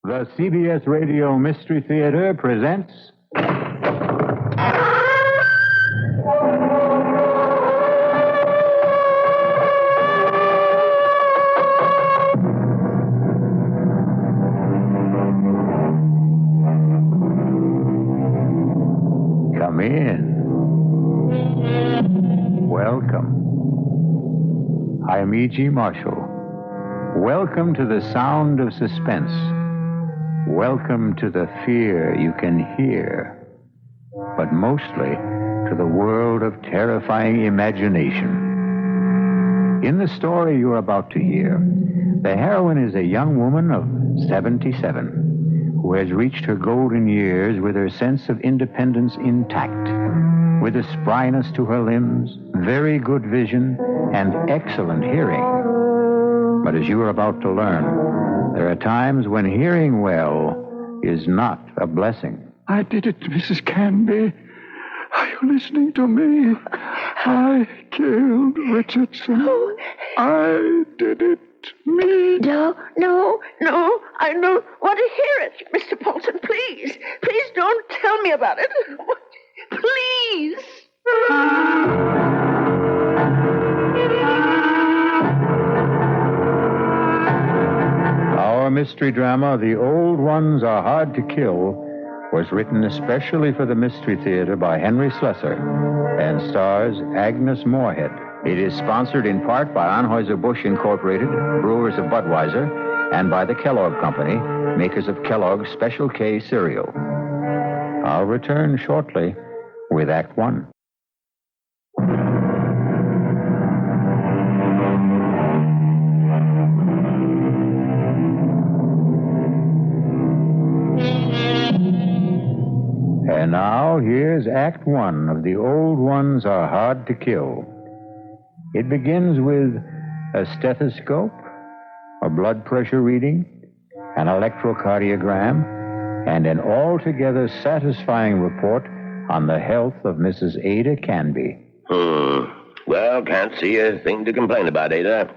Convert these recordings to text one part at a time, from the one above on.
The CBS Radio Mystery Theater presents... Come in. Welcome. I'm E.G. Marshall. Welcome to the sound of suspense. Welcome to the fear you can hear, but mostly to the world of terrifying imagination. In the story you're about to hear, the heroine is a young woman of 77 who has reached her golden years with her sense of independence intact, with a spryness to her limbs, very good vision, and excellent hearing. But as you are about to learn, there are times when hearing well is not a blessing. I did it, Mrs. Canby. Are you listening to me? I killed Richardson. Oh. I did it. Me. No. I don't want to hear it, Mr. Paulson. Please don't tell me about it. Please. Our mystery drama, The Old Ones Are Hard to Kill, was written especially for the Mystery Theater by Henry Slessor and stars Agnes Moorehead. It is sponsored in part by Anheuser-Busch Incorporated, brewers of Budweiser, and by the Kellogg Company, makers of Kellogg's Special K cereal. I'll return shortly with Act One. And now, here's Act One of The Old Ones Are Hard to Kill. It begins with a stethoscope, a blood pressure reading, an electrocardiogram, and an altogether satisfying report on the health of Mrs. Ada Canby. Well, can't see a thing to complain about, Ada.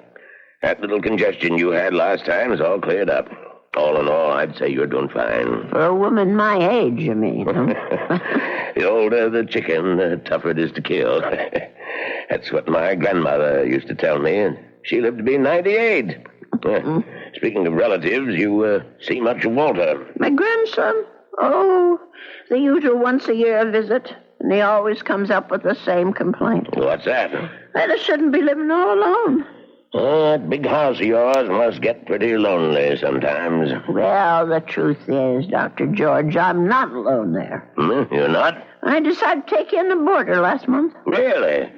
That little congestion you had last time is all cleared up. All in all, I'd say you're doing fine. For a woman my age, you mean? The older the chicken, the tougher it is to kill. That's what my grandmother used to tell me, and she lived to be 98. Speaking of relatives, you see much of Walter. My grandson? Oh, the usual once-a-year visit. And he always comes up with the same complaint. What's that? That I shouldn't be living all alone. That big house of yours must get pretty lonely sometimes. Well, the truth is, Dr. George, I'm not alone there. You're not? I decided to take in the boarder last month. Really?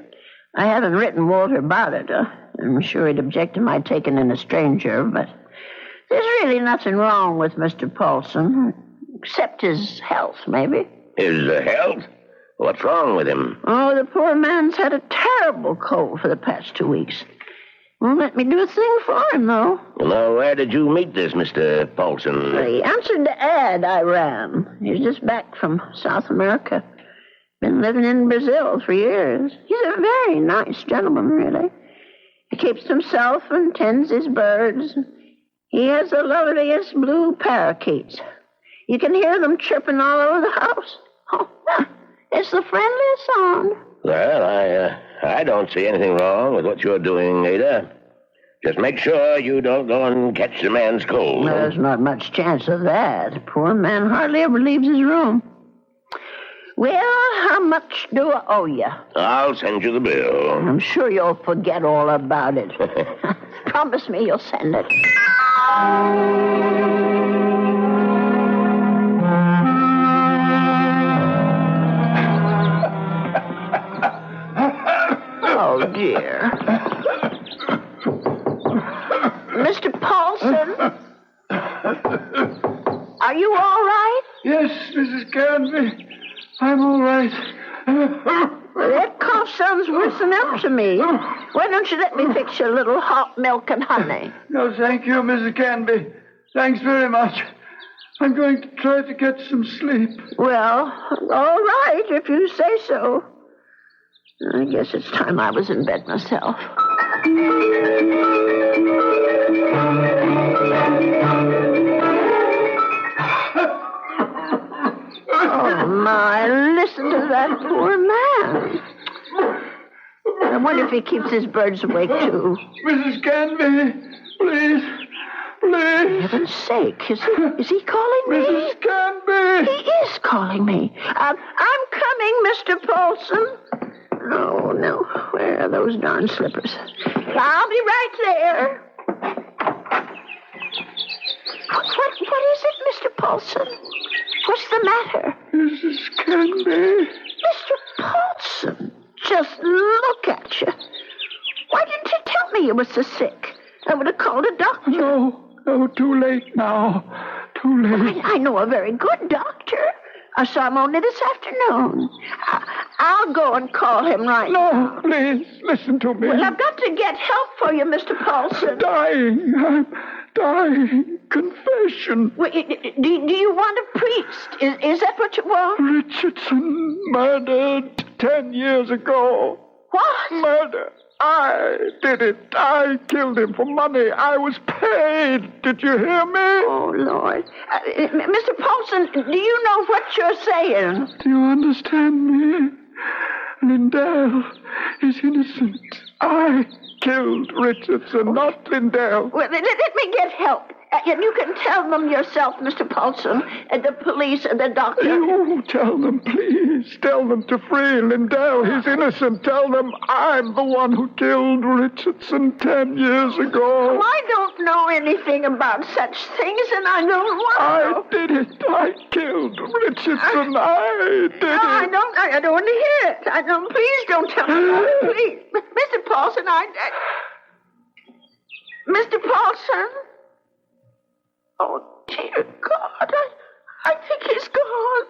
I haven't written Walter about it. I'm sure he'd object to my taking in a stranger, but there's really nothing wrong with Mr. Paulson, except his health, maybe. His health? What's wrong with him? Oh, the poor man's had a terrible cold for the past 2 weeks. Won't let me do a thing for him, though. Now, where did you meet this Mr. Paulson? He answered the ad I ran. He's just back from South America. Been living in Brazil for years. He's a very nice gentleman, really. He keeps himself and tends his birds. He has the loveliest blue parakeets. You can hear them chirping all over the house. Oh, it's the friendliest sound. Well, I don't see anything wrong with what you're doing, Ada. Just make sure you don't go and catch the man's cold. There's not much chance of that. Poor man hardly ever leaves his room. Well, how much do I owe you? I'll send you the bill. I'm sure you'll forget all about it. Promise me you'll send it. Oh, dear. Mr. Paulson? Are you all right? Yes, Mrs. Canby. I'm all right. That cough sounds worse than ever to me. Why don't you let me fix you a little hot milk and honey? No, thank you, Mrs. Canby. Thanks very much. I'm going to try to get some sleep. Well, all right, if you say so. I guess it's time I was in bed myself. my, listen to that poor man. I wonder if he keeps his birds awake, too. Mrs. Canby, please. For heaven's sake, is he calling me? Mrs. Canby! He is calling me. I'm coming, Mr. Paulson. Oh, no. Where are those darn slippers? I'll be right there. What is it, Mr. Paulson? What's the matter? Mrs. Canby. Mr. Paulson, just look at you. Why didn't you tell me you were so sick? I would have called a doctor. No, too late now. Too late. I know a very good doctor. I saw him only this afternoon. I'll go and call him right now. No, please, listen to me. Well, I've got to get help for you, Mr. Paulson. I'm dying. Confession. Wait, do you want a priest? Is that what you want? Richardson murdered 10 years ago. What? Murder. I did it. I killed him for money. I was paid. Did you hear me? Oh, Lord. Mr. Paulson, do you know what you're saying? Do you understand me? Lindell is innocent. I killed Richardson, not Lindell. Well, let me get help. You can tell them yourself, Mr. Paulson, and the police and the doctor. You tell them, please. Tell them to free Lindell. He's innocent. Tell them I'm the one who killed Richardson 10 years ago. Well, I don't know anything about such things, and I don't want to. I did it. I killed Richardson. I did it. I don't want to hear it. Please don't tell me. Please. Mr. Paulson, Mr. Paulson? Oh, dear God, I think he's gone.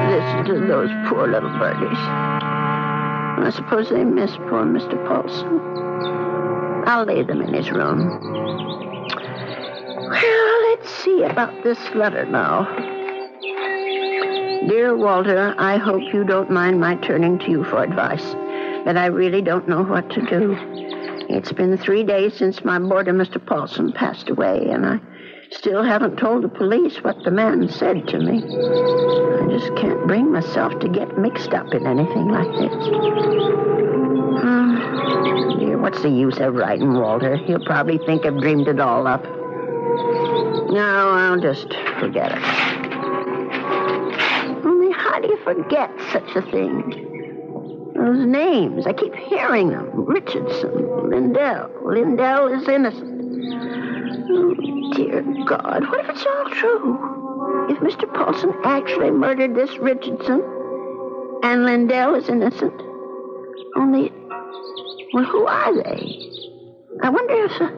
Listen to those poor little birdies. I suppose they miss poor Mr. Paulson. I'll lay them in his room. Well, let's see about this letter now. Dear Walter, I hope you don't mind my turning to you for advice, but I really don't know what to do. It's been 3 days since my boarder, Mr. Paulson, passed away, and I still haven't told the police what the man said to me. I just can't bring myself to get mixed up in anything like this. Dear, what's the use of writing Walter? He'll probably think I've dreamed it all up. No, I'll just forget it. How do you forget such a thing? Those names, I keep hearing them. Richardson, Lindell. Lindell is innocent. Oh, dear God, what if it's all true? If Mr. Paulson actually murdered this Richardson and Lindell is innocent? Only, well, who are they? I wonder if a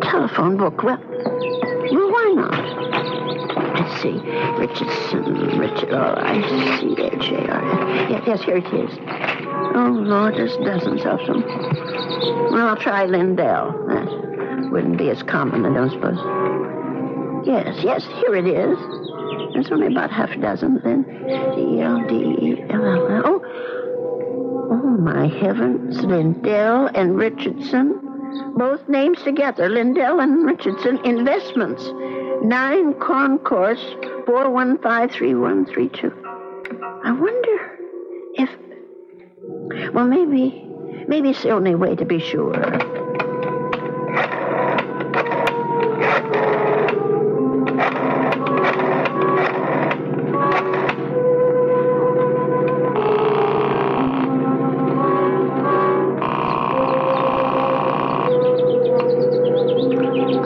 telephone book, well, why not? Let's see. Richard, I see H-A-R. Yes, here it is. Oh, Lord, there's dozens of them. Well, I'll try Lindell. That wouldn't be as common, I don't suppose. Yes, here it is. There's only about half a dozen, then. D-L-D-E-L-L. Oh, my heavens. Lindell and Richardson. Both names together. Lindell and Richardson Investments. 9 Concourse 4153132. I wonder if... Well, maybe it's the only way to be sure.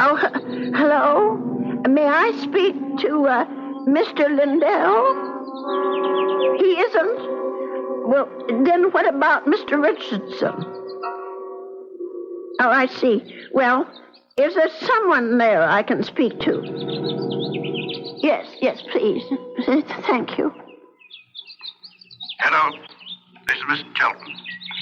Oh, hello? May I speak to Mr. Lindell? He isn't? Well, then what about Mr. Richardson? Oh, I see. Well, is there someone there I can speak to? Yes, please. Thank you. Hello. This is Mr. Chelton.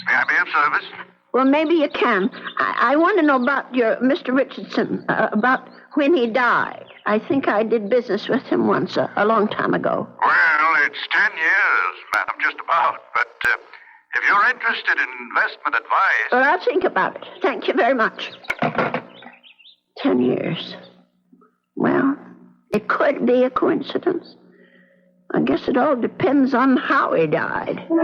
May I be of service? Well, maybe you can. I want to know about your Mr. Richardson, about when he died. I think I did business with him once, a long time ago. Well, it's 10 years, madam, just about. But If you're interested in investment advice... Well, I'll think about it. Thank you very much. 10 years. Well, it could be a coincidence. I guess it all depends on how he died. Well,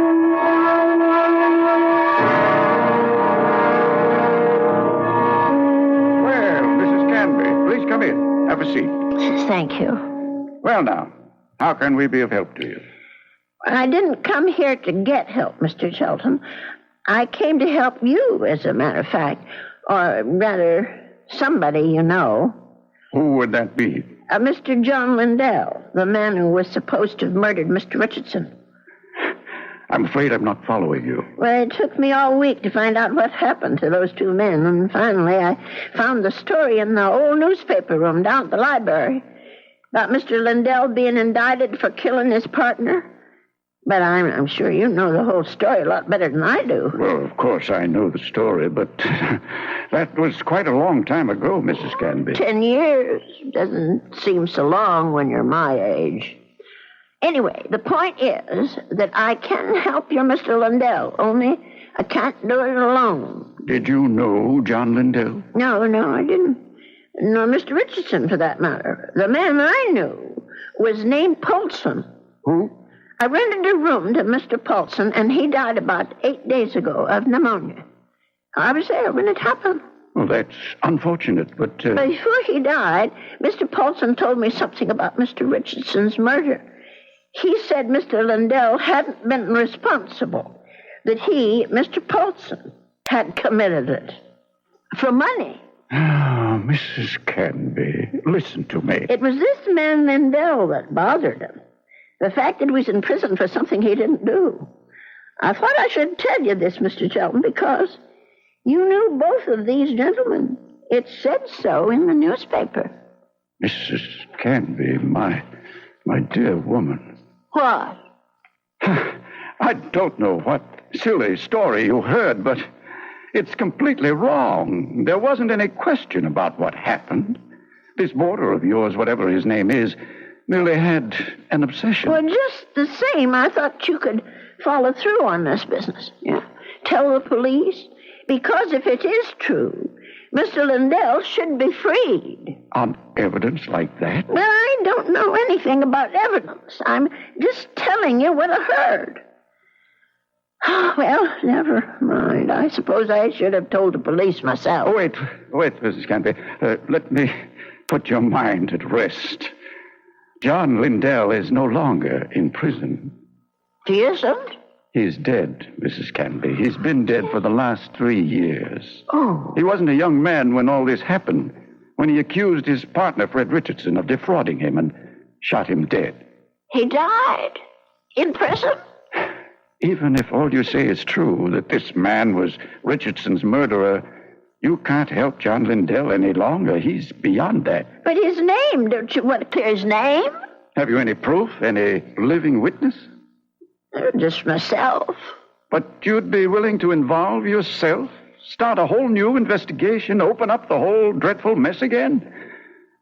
Mrs. Canby, please come in. Have a seat. Thank you. Well, now, how can we be of help to you? I didn't come here to get help, Mr. Shelton. I came to help you, as a matter of fact. Or rather, somebody you know. Who would that be? Mr. John Lindell, the man who was supposed to have murdered Mr. Richardson. I'm afraid I'm not following you. Well, it took me all week to find out what happened to those two men, and finally I found the story in the old newspaper room down at the library about Mr. Lindell being indicted for killing his partner. But I'm sure you know the whole story a lot better than I do. Well, of course I know the story, but that was quite a long time ago, Mrs. Canby. 10 years doesn't seem so long when you're my age. Anyway, the point is that I can help your Mr. Lindell, only I can't do it alone. Did you know John Lindell? No, I didn't. Nor Mr. Richardson, for that matter. The man I knew was named Paulson. Who? I rented a room to Mr. Paulson, and he died about 8 days ago of pneumonia. I was there when it happened. Well, that's unfortunate, but... Before he died, Mr. Paulson told me something about Mr. Richardson's murder. He said Mr. Lindell hadn't been responsible, that he, Mr. Paulson, had committed it. For money. Ah, Mrs. Canby, listen to me. It was this man Lindell that bothered him. The fact that he was in prison for something he didn't do. I thought I should tell you this, Mr. Shelton, because you knew both of these gentlemen. It said so in the newspaper. Mrs. Canby, my dear woman. What? I don't know what silly story you heard, but it's completely wrong. There wasn't any question about what happened. This boarder of yours, whatever his name is, merely had an obsession. Well, just the same, I thought you could follow through on this business. Yeah. Tell the police. Because if it is true, Mr. Lindell should be freed. On evidence like that? Well, I don't know anything about evidence. I'm just telling you what I heard. Well, never mind. I suppose I should have told the police myself. Oh, wait, Mrs. Canby. Let me put your mind at rest. John Lindell is no longer in prison. He isn't? He's dead, Mrs. Canby. He's been dead for the last 3 years. Oh. He wasn't a young man when all this happened, when he accused his partner, Fred Richardson, of defrauding him and shot him dead. He died? In prison? Even if all you say is true, that this man was Richardson's murderer, you can't help John Lindell any longer. He's beyond that. But his name, don't you want to clear his name? Have you any proof, any living witness? Just myself. But you'd be willing to involve yourself? Start a whole new investigation? Open up the whole dreadful mess again?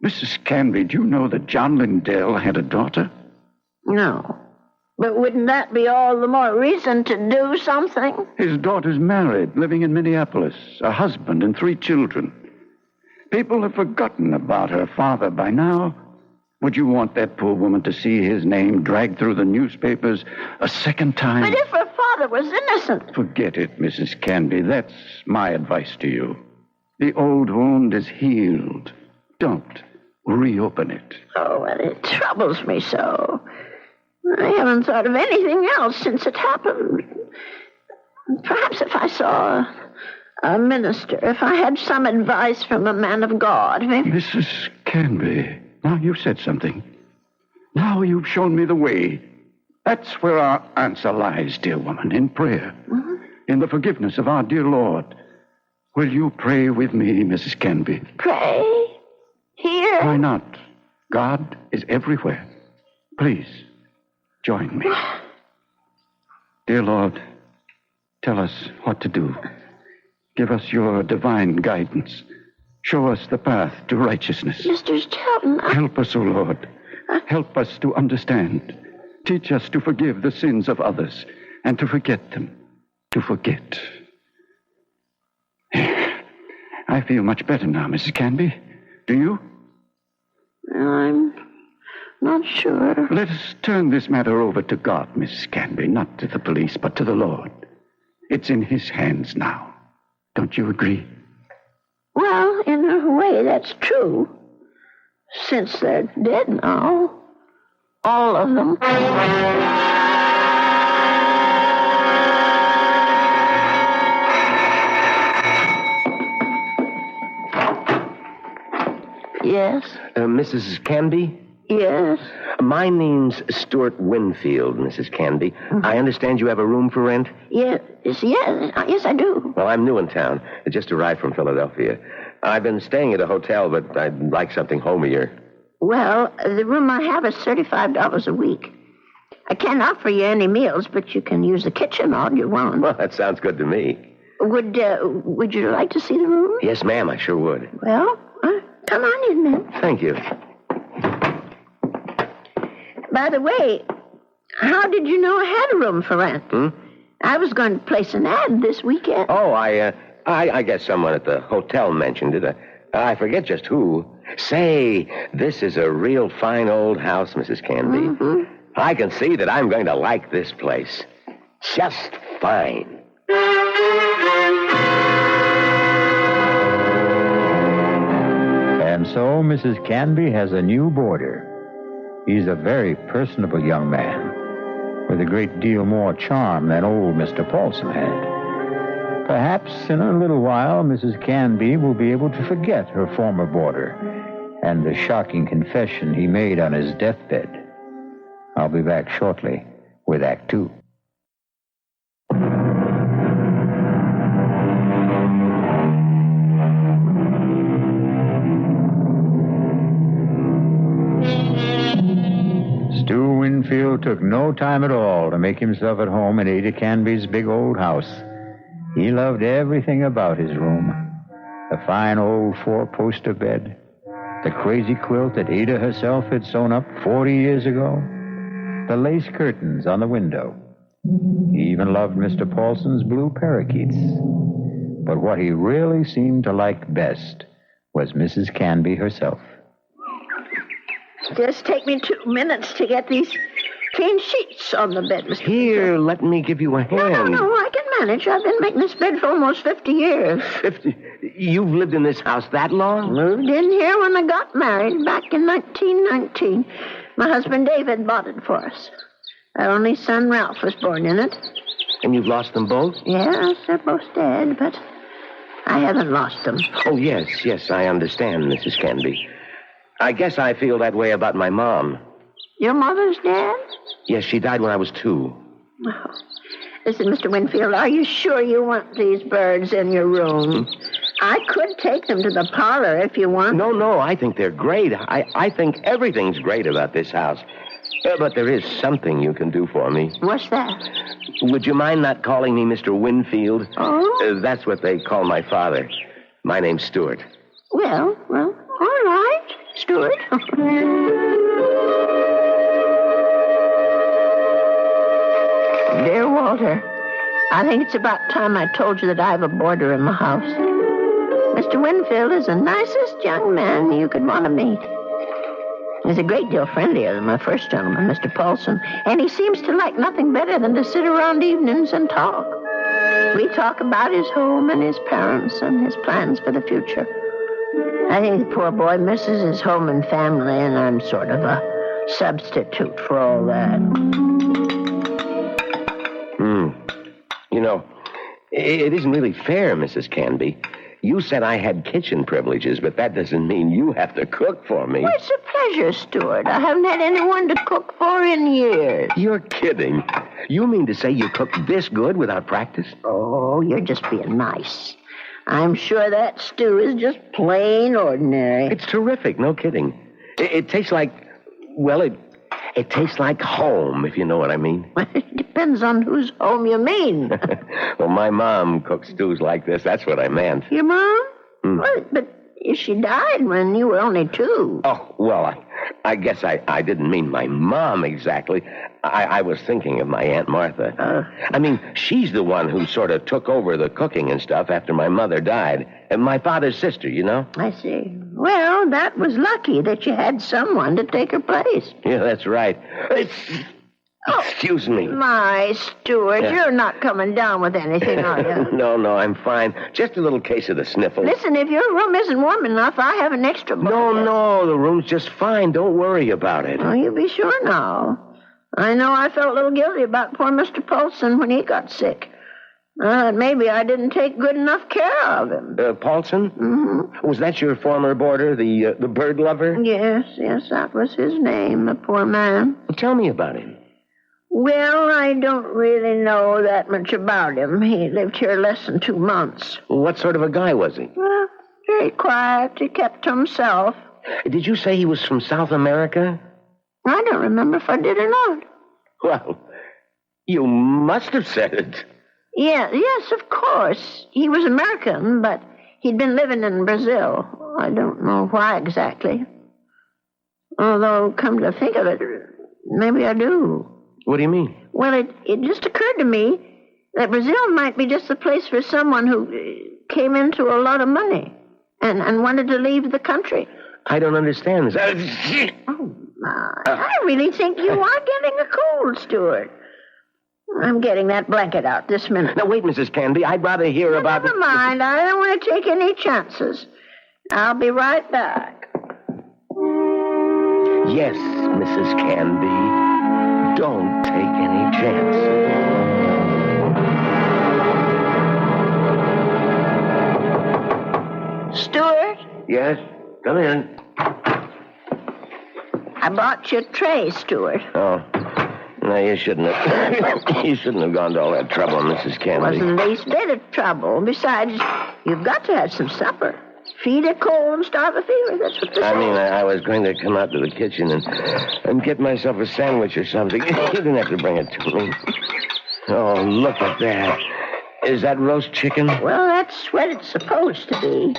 Mrs. Canby, do you know that John Lindell had a daughter? No. But wouldn't that be all the more reason to do something? His daughter's married, living in Minneapolis, a husband and 3 children. People have forgotten about her father by now. Would you want that poor woman to see his name dragged through the newspapers a second time? But if her father was innocent... Forget it, Mrs. Canby. That's my advice to you. The old wound is healed. Don't reopen it. Oh, well, it troubles me so. I haven't thought of anything else since it happened. Perhaps if I saw a minister, if I had some advice from a man of God, maybe... Mrs. Canby, now you've said something. Now you've shown me the way. That's where our answer lies, dear woman, in prayer. Mm-hmm. In the forgiveness of our dear Lord. Will you pray with me, Mrs. Canby? Pray? Here? Why not? God is everywhere. Please, join me. Dear Lord, tell us what to do. Give us your divine guidance. Show us the path to righteousness. Mr. Shelton, Help us, O Lord. Help us to understand. Teach us to forgive the sins of others and to forget them. to forget. I feel much better now, Mrs. Canby. Do you? I'm not sure. Let us turn this matter over to God, Mrs. Canby. Not to the police, but to the Lord. It's in his hands now. Don't you agree? Well, in a way, that's true. Since they're dead now. All of them. Yes? Mrs. Canby? Yes? My name's Stuart Winfield, Mrs. Canby. Mm-hmm. I understand you have a room for rent? Yes, I do. Well, I'm new in town. I just arrived from Philadelphia. I've been staying at a hotel, but I'd like something homier. Well, the room I have is $35 a week. I can't offer you any meals, but you can use the kitchen all you want. Well, that sounds good to me. Would you like to see the room? Yes, ma'am, I sure would. Well, come on in then. Thank you. By the way, how did you know I had a room for rent? I was going to place an ad this weekend. Oh, I guess someone at the hotel mentioned it. I forget just who. Say, this is a real fine old house, Mrs. Canby. Mm-hmm. I can see that I'm going to like this place. Just fine. And so Mrs. Canby has a new boarder. He's a very personable young man with a great deal more charm than old Mr. Paulson had. Perhaps in a little while, Mrs. Canby will be able to forget her former boarder and the shocking confession he made on his deathbed. I'll be back shortly with Act Two. Stu Winfield took no time at all to make himself at home in Ada Canby's big old house. He loved everything about his room. The fine old four-poster bed, the crazy quilt that Ada herself had sewn up 40 years ago, the lace curtains on the window. He even loved Mr. Paulson's blue parakeets. But what he really seemed to like best was Mrs. Canby herself. Just take me 2 minutes to get these clean sheets on the bed, Mr. Here, let me give you a hand. No, I can manage. I've been making this bed for almost 50 years. 50? You've lived in this house that long? Moved in here when I got married back in 1919. My husband David bought it for us. Our only son Ralph was born in it. And you've lost them both? Yes, they're both dead, but I haven't lost them. Oh, yes, I understand, Mrs. Canby. I guess I feel that way about my mom. Your mother's dead? Yes, she died when I was 2. Oh. Listen, Mr. Winfield, are you sure you want these birds in your room? I could take them to the parlor if you want. No, I think they're great. I think everything's great about this house. But there is something you can do for me. What's that? Would you mind not calling me Mr. Winfield? Oh? That's what they call my father. My name's Stuart. Well, all right, Stuart. Dear Walter, I think it's about time I told you that I have a boarder in my house. Mr. Winfield is the nicest young man you could want to meet. He's a great deal friendlier than my first gentleman, Mr. Paulson, and he seems to like nothing better than to sit around evenings and talk. We talk about his home and his parents and his plans for the future. I think the poor boy misses his home and family, and I'm sort of a substitute for all that. You know, it isn't really fair, Mrs. Canby. You said I had kitchen privileges, but that doesn't mean you have to cook for me. Well, it's a pleasure, Stuart. I haven't had anyone to cook for in years. You're kidding. You mean to say you cook this good without practice? Oh, you're just being nice. I'm sure that stew is just plain ordinary. It's terrific, no kidding. It tastes like, well, it tastes like home, if you know what I mean. It depends on whose home you mean. Well, my mom cooks stews like this. That's what I meant. Your mom? Well, but she died when you were only 2. Oh, well, I guess I didn't mean my mom exactly. I was thinking of my Aunt Martha. I mean, she's the one who sort of took over the cooking and stuff after my mother died. And my father's sister, you know? I see. Well, that was lucky that you had someone to take her place. Yeah, that's right. Excuse me. My, Stuart, you're not coming down with anything, are you? No, I'm fine. Just a little case of the sniffles. Listen, if your room isn't warm enough, I have an extra blanket. No, the room's just fine. Don't worry about it. Oh, you be sure now. I know I felt a little guilty about poor Mr. Paulson when he got sick. Maybe I didn't take good enough care of him. Paulson? Mm-hmm. Was that your former boarder, the bird lover? Yes, that was his name, the poor man. Well, tell me about him. Well, I don't really know that much about him. He lived here less than 2 months. What sort of a guy was he? Well, very quiet. He kept to himself. Did you say he was from South America? I don't remember if I did or not. Well, you must have said it. Yes, of course. He was American, but he'd been living in Brazil. I don't know why exactly. Although, come to think of it, maybe I do. What do you mean? Well, it just occurred to me that Brazil might be just the place for someone who came into a lot of money and wanted to leave the country. I don't understand this. Oh, my. I really think you are getting a cold, Stuart. I'm getting that blanket out this minute. Now, wait, Mrs. Canby. I'd rather hear about... Never mind. I don't want to take any chances. I'll be right back. Yes, Mrs. Canby. Don't take any chances. Stuart? Yes? Come in. I brought you a tray, Stuart. Oh. No, you shouldn't have. You shouldn't have gone to all that trouble, Mrs. Canby. Wasn't the least bit of trouble. Besides, you've got to have some supper. Feed a cold and starve a fever. That's what they say. I mean, I was going to come out to the kitchen and get myself a sandwich or something. You didn't have to bring it to me. Oh, look at that. Is that roast chicken? Well, that's what it's supposed to be.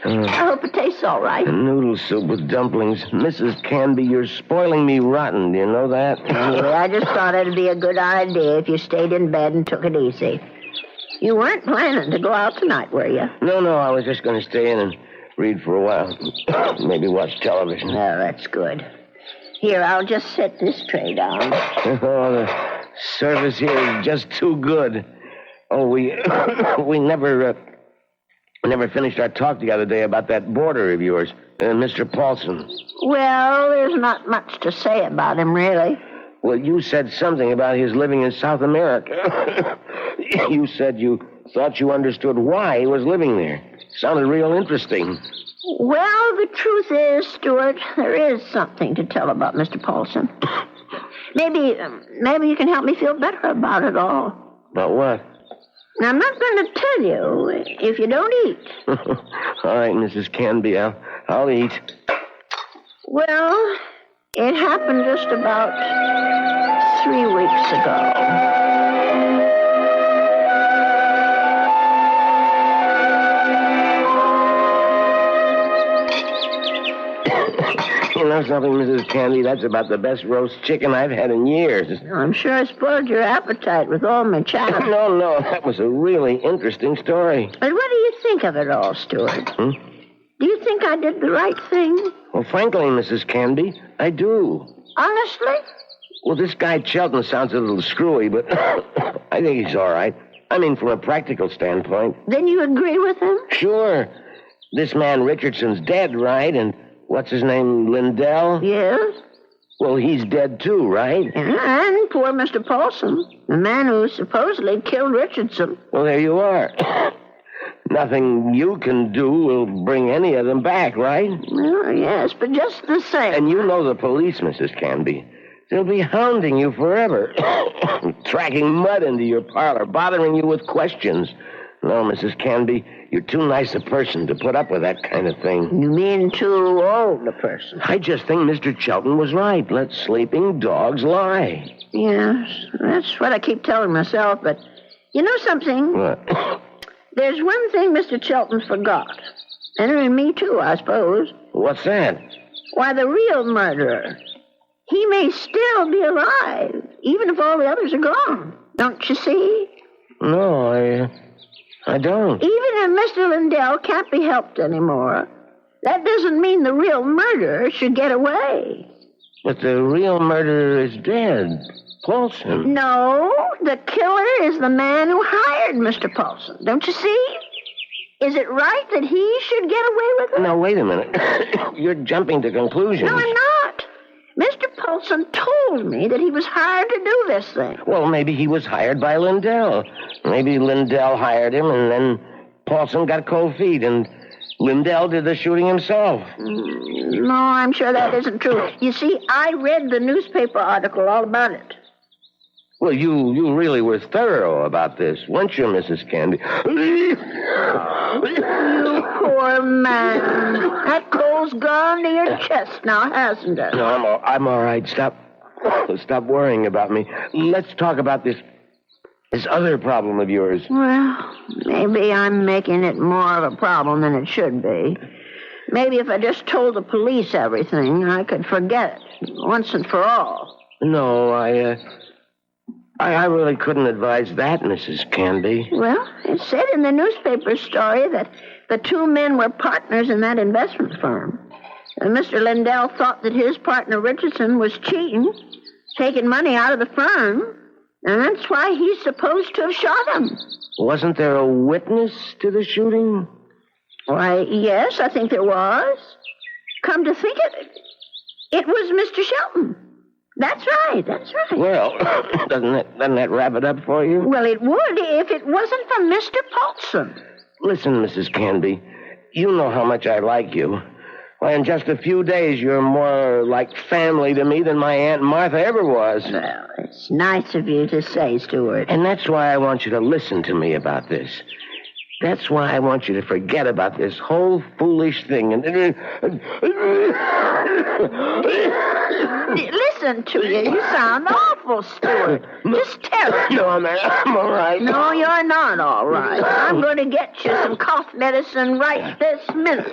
I hope it tastes all right. Noodle soup with dumplings. Mrs. Canby, you're spoiling me rotten. Do you know that? Yeah, I just thought it'd be a good idea if you stayed in bed and took it easy. You weren't planning to go out tonight, were you? No, I was just going to stay in and read for a while. Maybe watch television. Oh, that's good. Here, I'll just set this tray down. Oh, the service here is just too good. Oh, we never finished our talk the other day about that boarder of yours, Mr. Paulson. Well, there's not much to say about him, really. Well, you said something about his living in South America. You said you thought you understood why he was living there. Sounded real interesting. Well, the truth is, Stuart, there is something to tell about Mr. Paulson. Maybe you can help me feel better about it all. About what? Now, I'm not going to tell you if you don't eat. All right, Mrs. Canby, I'll eat. Well, it happened just about 3 weeks ago. You know something, Mrs. Candy? That's about the best roast chicken I've had in years. I'm sure I spoiled your appetite with all my chatter. No, that was a really interesting story. But what do you think of it all, Stuart? Do you think I did the right thing? Well, frankly, Mrs. Canby, I do. Honestly? Well, this guy Chelton sounds a little screwy, but I think he's all right. I mean, from a practical standpoint. Then you agree with him? Sure. This man Richardson's dead, right? And what's his name, Lindell? Yes. Well, he's dead too, right? And poor Mr. Paulson, the man who supposedly killed Richardson. Well, there you are. Nothing you can do will bring any of them back, right? Well, yes, but just the same. And you know the police, Mrs. Canby. They'll be hounding you forever. Tracking mud into your parlor, bothering you with questions. No, Mrs. Canby, you're too nice a person to put up with that kind of thing. You mean too old a person? I just think Mr. Chelton was right. Let sleeping dogs lie. Yes, that's what I keep telling myself, but you know something? What? There's one thing Mr. Chelton forgot. And me too, I suppose. What's that? Why, the real murderer. He may still be alive, even if all the others are gone. Don't you see? No, I don't. Even if Mr. Lindell can't be helped anymore, that doesn't mean the real murderer should get away. But the real murderer is dead. Paulson. No, the killer is the man who hired Mr. Paulson. Don't you see? Is it right that he should get away with it? Now, wait a minute. You're jumping to conclusions. No, I'm not. Mr. Paulson told me that he was hired to do this thing. Well, maybe he was hired by Lindell. Maybe Lindell hired him, and then Paulson got cold feet, and Lindell did the shooting himself. No, I'm sure that isn't true. You see, I read the newspaper article all about it. Well, you really were thorough about this, weren't you, Mrs. Canby? You poor man. That coal's gone to your chest now, hasn't it? No, I'm all right. Stop worrying about me. Let's talk about this other problem of yours. Well, maybe I'm making it more of a problem than it should be. Maybe if I just told the police everything, I could forget it once and for all. No, I really couldn't advise that, Mrs. Canby. Well, it said in the newspaper story that the two men were partners in that investment firm. And Mr. Lindell thought that his partner Richardson was cheating, taking money out of the firm, and that's why he's supposed to have shot him. Wasn't there a witness to the shooting? Why, yes, I think there was. Come to think of it, it was Mr. Shelton. That's right. Well, doesn't that wrap it up for you? Well, it would if it wasn't for Mr. Paulson. Listen, Mrs. Canby, you know how much I like you. Why, in just a few days, you're more like family to me than my Aunt Martha ever was. Well, it's nice of you to say, Stuart. And that's why I want you to listen to me about this. That's why I want you to forget about this whole foolish thing and... Listen to you. You sound awful, Stuart. Just tell it. No, I'm all right. No, you're not all right. I'm going to get you some cough medicine right this minute.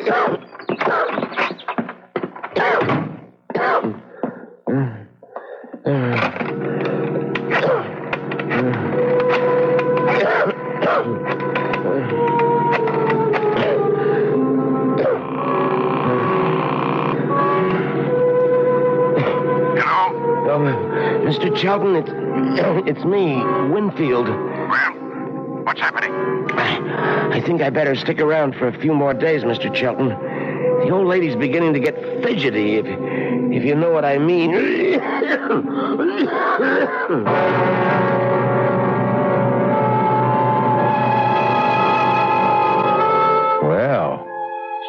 Mr. Chelton, it's me, Winfield. Well, what's happening? I think I better stick around for a few more days, Mr. Chelton. The old lady's beginning to get fidgety, if you know what I mean. Well,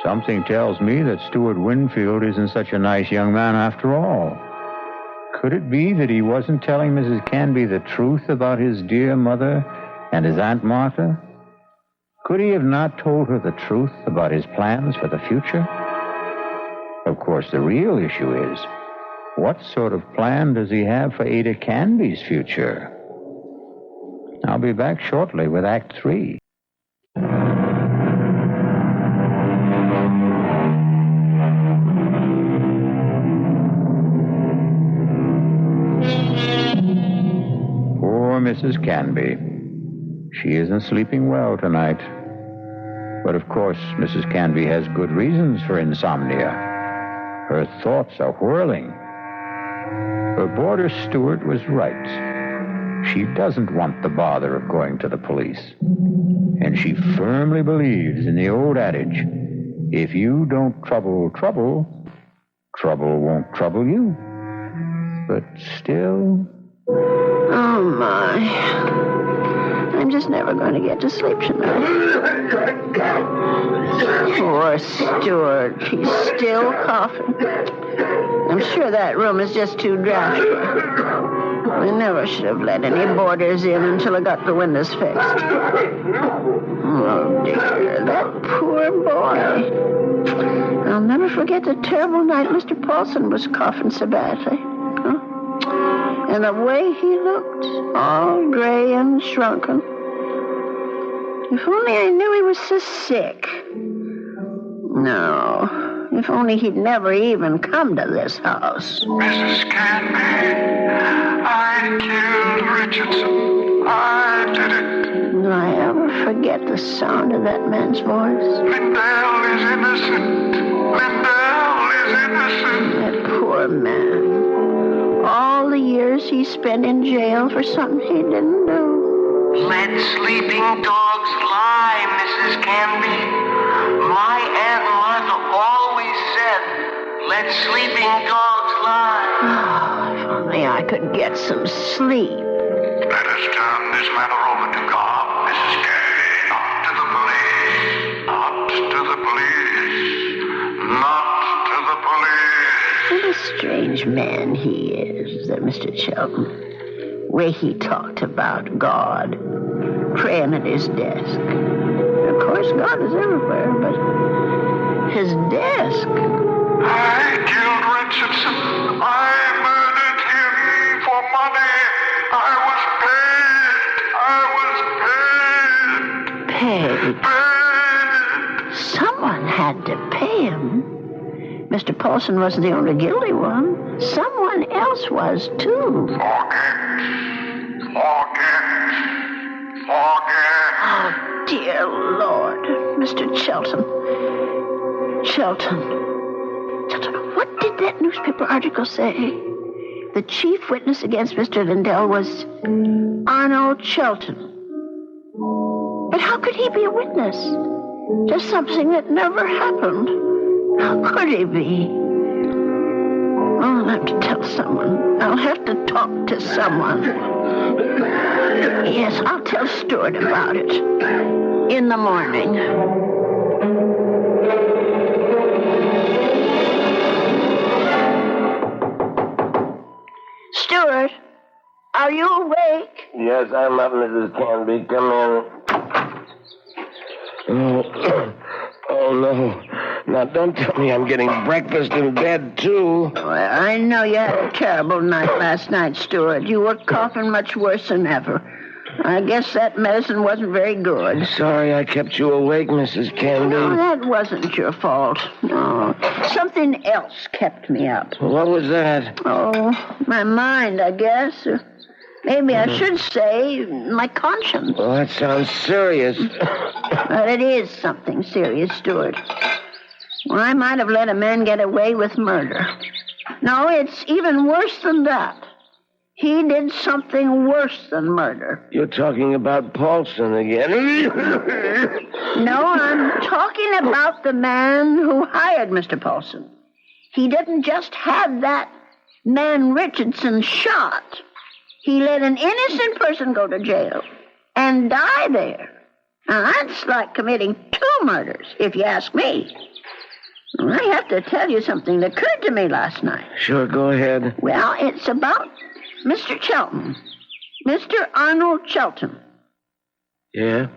something tells me that Stuart Winfield isn't such a nice young man after all. Could it be that he wasn't telling Mrs. Canby the truth about his dear mother and his Aunt Martha? Could he have not told her the truth about his plans for the future? Of course, the real issue is, what sort of plan does he have for Ada Canby's future? I'll be back shortly with Act 3. Poor Mrs. Canby. She isn't sleeping well tonight. But of course, Mrs. Canby has good reasons for insomnia. Her thoughts are whirling. Her boarder Stuart was right. She doesn't want the bother of going to the police. And she firmly believes in the old adage, if you don't trouble trouble, trouble won't trouble you. But still... Oh, my. I'm just never going to get to sleep tonight. Poor Stuart. He's still coughing. I'm sure that room is just too drafty. I never should have let any boarders in until I got the windows fixed. Oh, dear. That poor boy. I'll never forget the terrible night Mr. Paulson was coughing so badly. Huh? And the way he looked, all gray and shrunken. If only I knew he was so sick. No, If only he'd never even come to this house. Mrs. Canby, I killed Richardson. I did it. Do I ever forget the sound of that man's voice? Lindell is innocent. Lindell is innocent. That poor man. All the years he spent in jail for something he didn't do. Let sleeping dogs lie, Mrs. Canby. My Aunt Martha always said, let sleeping dogs lie. Oh, if only I could get some sleep. Let us turn this matter over to God, Mrs. Canby. Not to the police. Not to the police. Not to the police. What a strange man he is, that Mr. Chelton. Way he talked about God, praying at his desk. Of course, God is everywhere, but his desk. I killed Richardson. I murdered him for money. I was paid. Paid. Someone had to pay him. Mr. Paulson wasn't the only guilty one. Someone else was, too. Forget. Oh, dear Lord. Mr. Chelton, what did that newspaper article say? The chief witness against Mr. Lindell was Arnold Chelton. But how could he be a witness? Just something that never happened. How could he be? Oh, I'll have to tell someone. I'll have to talk to someone. Yes, I'll tell Stuart about it. In the morning. Stuart, are you awake? Yes, I'm up, Mrs. Canby. Come in. Oh, no. Now, don't tell me I'm getting breakfast in bed, too. Well, I know you had a terrible night last night, Stuart. You were coughing much worse than ever. I guess that medicine wasn't very good. Sorry I kept you awake, Mrs. Canby. No, that wasn't your fault. No, something else kept me up. What was that? Oh, my mind, I guess. Maybe I should say my conscience. Well, that sounds serious. Well, it is something serious, Stuart. Well, I might have let a man get away with murder. No, it's even worse than that. He did something worse than murder. You're talking about Paulson again. No, I'm talking about the man who hired Mr. Paulson. He didn't just have that man Richardson shot. He let an innocent person go to jail and die there. Now, that's like committing 2 murders, if you ask me. I have to tell you something that occurred to me last night. Sure, go ahead. Well, it's about Mr. Chelton. Mr. Arnold Chelton. Yeah?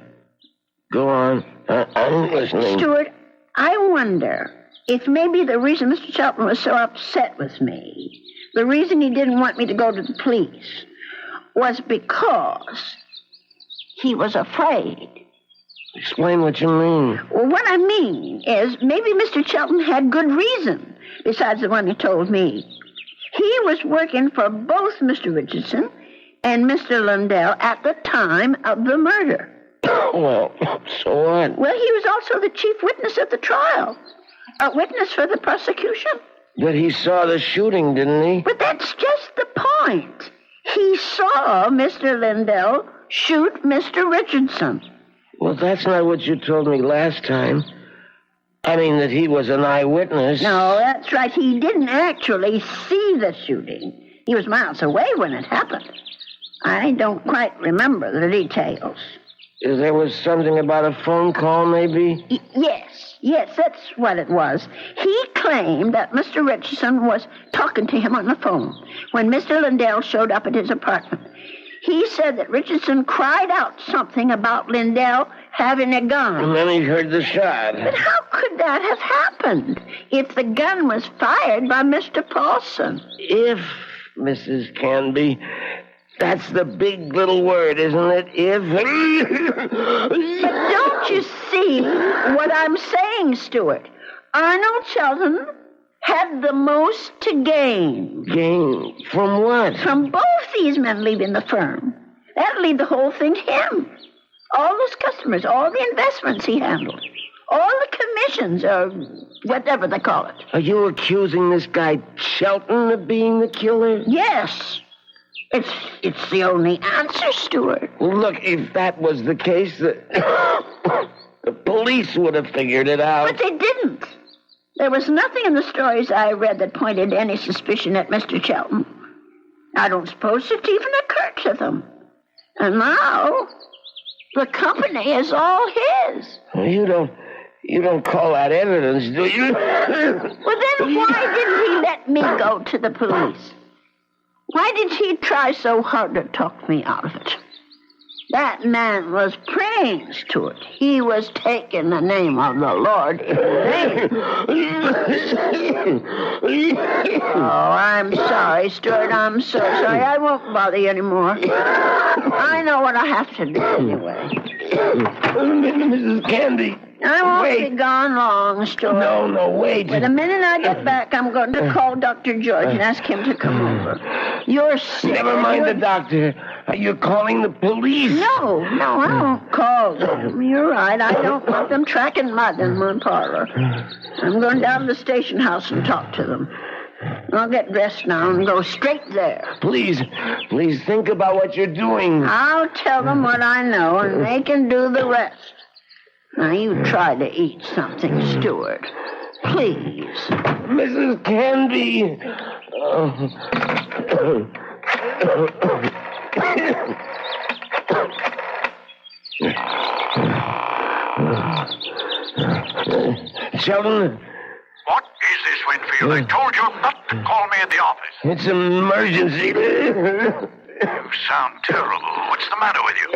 Go on. I'm listening. Stuart, I wonder if maybe the reason Mr. Chelton was so upset with me, the reason he didn't want me to go to the police, was because he was afraid. Explain what you mean. Well, what I mean is maybe Mr. Chelton had good reason, besides the one he told me. He was working for both Mr. Richardson and Mr. Lindell at the time of the murder. Well, so what? Well, he was also the chief witness at the trial. A witness for the prosecution. But he saw the shooting, didn't he? But that's just the point. He saw Mr. Lindell shoot Mr. Richardson. Well, that's not what you told me last time. I mean that he was an eyewitness. No, that's right. He didn't actually see the shooting. He was miles away when it happened. I don't quite remember the details. There was something about a phone call, maybe? Yes, that's what it was. He claimed that Mr. Richardson was talking to him on the phone when Mr. Lindell showed up at his apartment. He said that Richardson cried out something about Lindell having a gun. And then he heard the shot. But how could that have happened if the gun was fired by Mr. Paulson? If, Mrs. Canby, that's the big little word, isn't it? If. But don't you see what I'm saying, Stuart? Arnold Shelton had the most to gain. Gain? From what? From both these men leaving the firm. That'll leave the whole thing to him. All those customers, all the investments he handled, all the commissions, or whatever they call it. Are you accusing this guy Shelton of being the killer? Yes. It's the only answer, Stuart. Well, look, if that was the case, the police would have figured it out. But they didn't. There was nothing in the stories I read that pointed any suspicion at Mr. Shelton. I don't suppose it even occurred to them. And now, the company is all his. Well, you don't call that evidence, do you? Well, then why didn't he let me go to the police? Why did he try so hard to talk me out of it? That man was praying, Stuart. He was taking the name of the Lord in vain. Oh, I'm sorry, Stuart. I'm so sorry. I won't bother you anymore. I know what I have to do anyway. Mrs. Candy. I won't Wait. be gone long, Stuart. No, wait. But the minute I get back, I'm going to call Dr. George and ask him to come over. You're sick. Never mind the doctor. Are you calling the police? No, I won't call them. You're right. I don't want them tracking mud in my parlor. I'm going down to the station house and talk to them. I'll get dressed now and go straight there. Please think about what you're doing. I'll tell them what I know, and they can do the rest. Now, you try to eat something, Stuart. Please. Mrs. Candy. Sheldon? What is this, Winfield? I told you not to call me in the office. It's an emergency. You sound terrible. What's the matter with you?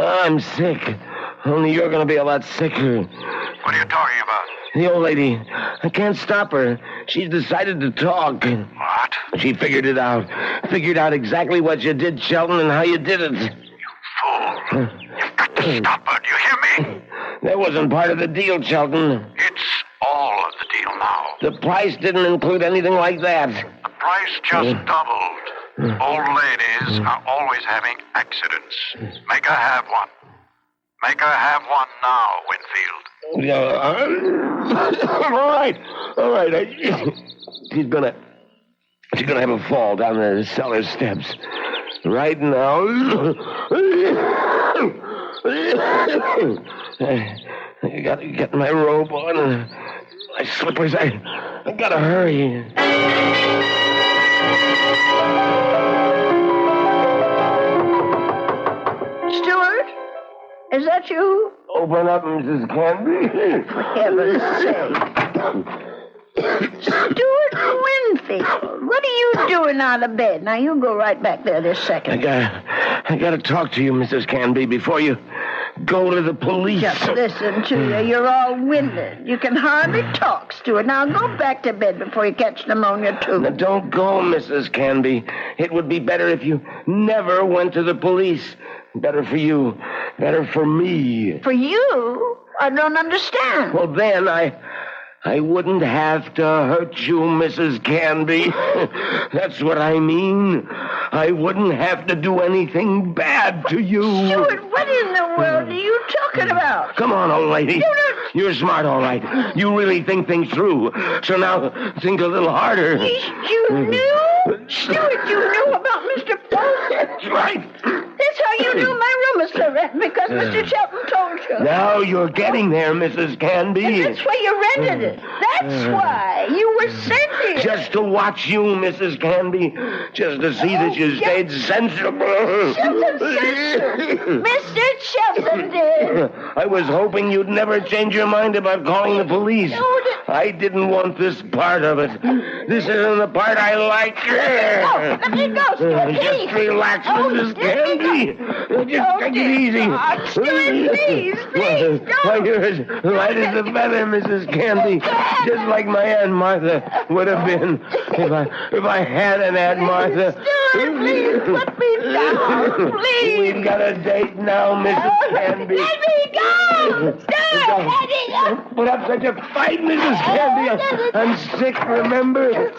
I'm sick. Only you're going to be a lot sicker. What are you talking about? The old lady. I can't stop her. She's decided to talk. What? She figured it out. Figured out exactly what you did, Sheldon, and how you did it. You fool. You've got to stop her. Do you hear me? That wasn't part of the deal, Sheldon. It's all of the deal now. The price didn't include anything like that. The price just doubled. Old ladies are always having accidents. Make her have one. Make her have one now, Winfield. All right. She's gonna have a fall down the cellar steps. Right now. I gotta get my robe on and my slippers. I gotta hurry. Stuart? Is that you? Open up, Mrs. Canby. For heaven's sake. Stuart Winfield, what are you doing out of bed? Now, you go right back there this second. I gotta talk to you, Mrs. Canby, before you go to the police. Just listen to you. You're all winded. You can hardly talk, Stuart. Now, go back to bed before you catch pneumonia, too. Now, don't go, Mrs. Canby. It would be better if you never went to the police. Better for you. Better for me. For you? I don't understand. Well, then I wouldn't have to hurt you, Mrs. Canby. That's what I mean. I wouldn't have to do anything bad to you. Stuart, what in the world are you talking about? Come on, old lady. You're smart, all right. You really think things through. So now, think a little harder. You knew? Stuart, you knew about Mr. Polk? That's right. That's how you knew my room was still rented, because Mr. Shelton told you. Now you're getting there, Mrs. Canby. And that's why you rented it. That's why. You were sent here. Just to watch you, Mrs. Canby. Just to see that you stayed sensible. Shelton censored. Mr. Shelton did. I was hoping you'd never change your mind about calling the police. I didn't want this part of it. This isn't the part I like. Oh, let me go, Stuart, please. Just relax, Mrs. Canby. Just take it easy. Stuart, please, Why, don't. you're as light as a feather, Mrs. Canby. Just like my Aunt Martha would have been if I had an Aunt Martha. Stuart, please, put me down, please. We've got a date now, Mrs. Canby. Let me go! Don't put up such a fight, Mrs. Candy. I'm sick, remember?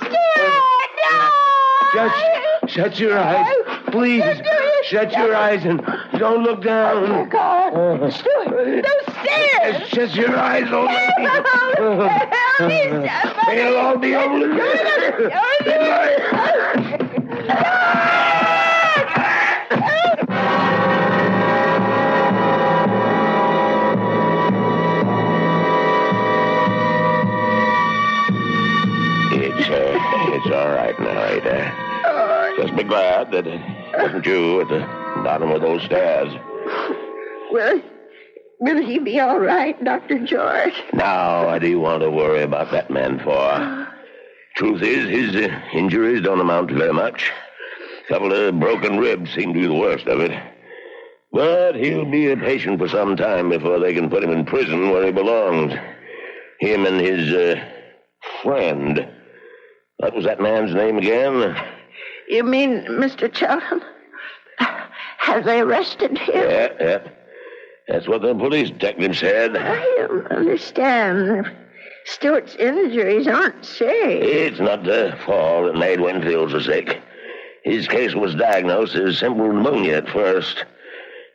Just shut your eyes. Please, shut your eyes and don't look down. Oh, God. Stuart, those stairs. Shut your eyes, old lady. They'll all be over. It's all right now, Ada. Just be glad that it wasn't you at the bottom of those stairs. Will he be all right, Dr. George? Now, what do you want to worry about that man for? Truth is, his injuries don't amount to very much. A couple of broken ribs seem to be the worst of it. But he'll be a patient for some time before they can put him in prison where he belongs. Him and his friend. What was that man's name again? You mean Mr. Chelton? Have they arrested him? Yeah. That's what the police detective said. I don't understand. Stuart's injuries aren't serious. It's not the fall that made Winfield so sick. His case was diagnosed as simple pneumonia at first.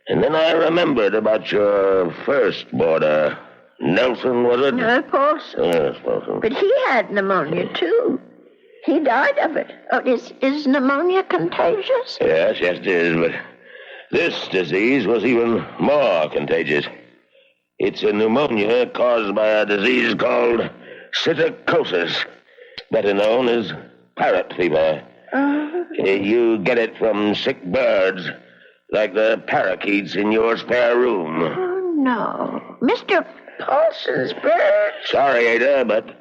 And then I remembered about your first boarder. Nelson, was it? Paulson. Yes, Paulson. But he had pneumonia, too. He died of it. Oh, is pneumonia contagious? Yes, it is, but this disease was even more contagious. It's a pneumonia caused by a disease called psittacosis, better known as parrot fever. You get it from sick birds, like the parakeets in your spare room. Oh, no. Mr. Paulson's bird? Sorry, Ada, but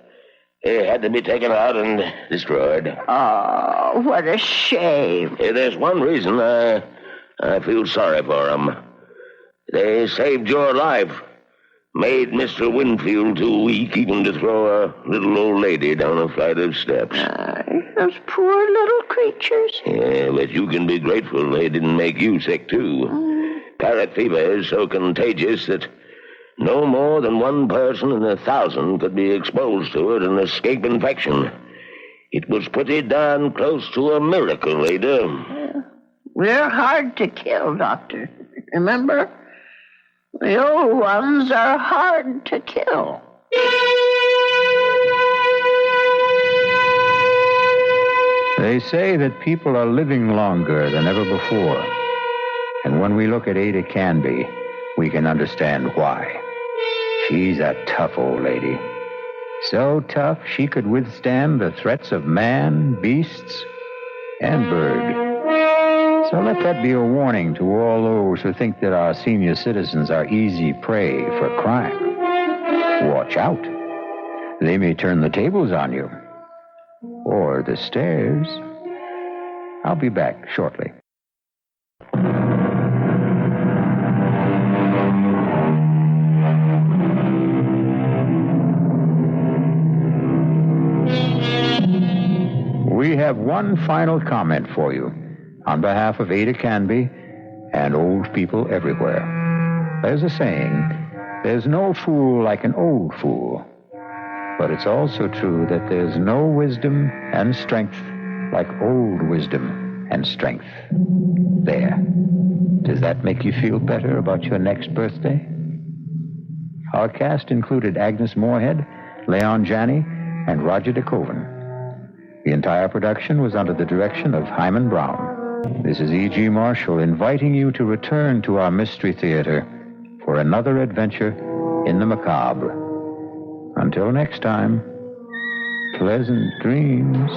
they had to be taken out and destroyed. Oh, what a shame. There's one reason I feel sorry for them. They saved your life. Made Mr. Winfield too weak even to throw a little old lady down a flight of steps. Those poor little creatures. Yeah, but you can be grateful they didn't make you sick, too. Parrot fever is so contagious that no more than one person in 1,000 could be exposed to it and escape infection. It was pretty darn close to a miracle, Ada. They're hard to kill, Doctor. Remember? The old ones are hard to kill. They say that people are living longer than ever before. And when we look at Ada Canby, we can understand why. She's a tough old lady. So tough she could withstand the threats of man, beasts, and bird. So let that be a warning to all those who think that our senior citizens are easy prey for crime. Watch out. They may turn the tables on you. Or the stairs. I'll be back shortly. We have one final comment for you on behalf of Ada Canby and old people everywhere. There's a saying, there's no fool like an old fool. But it's also true that there's no wisdom and strength like old wisdom and strength. There. Does that make you feel better about your next birthday? Our cast included Agnes Moorehead, Leon Janney, and Roger DeKoven. The entire production was under the direction of Hyman Brown. This is E.G. Marshall inviting you to return to our Mystery Theater for another adventure in the macabre. Until next time, pleasant dreams.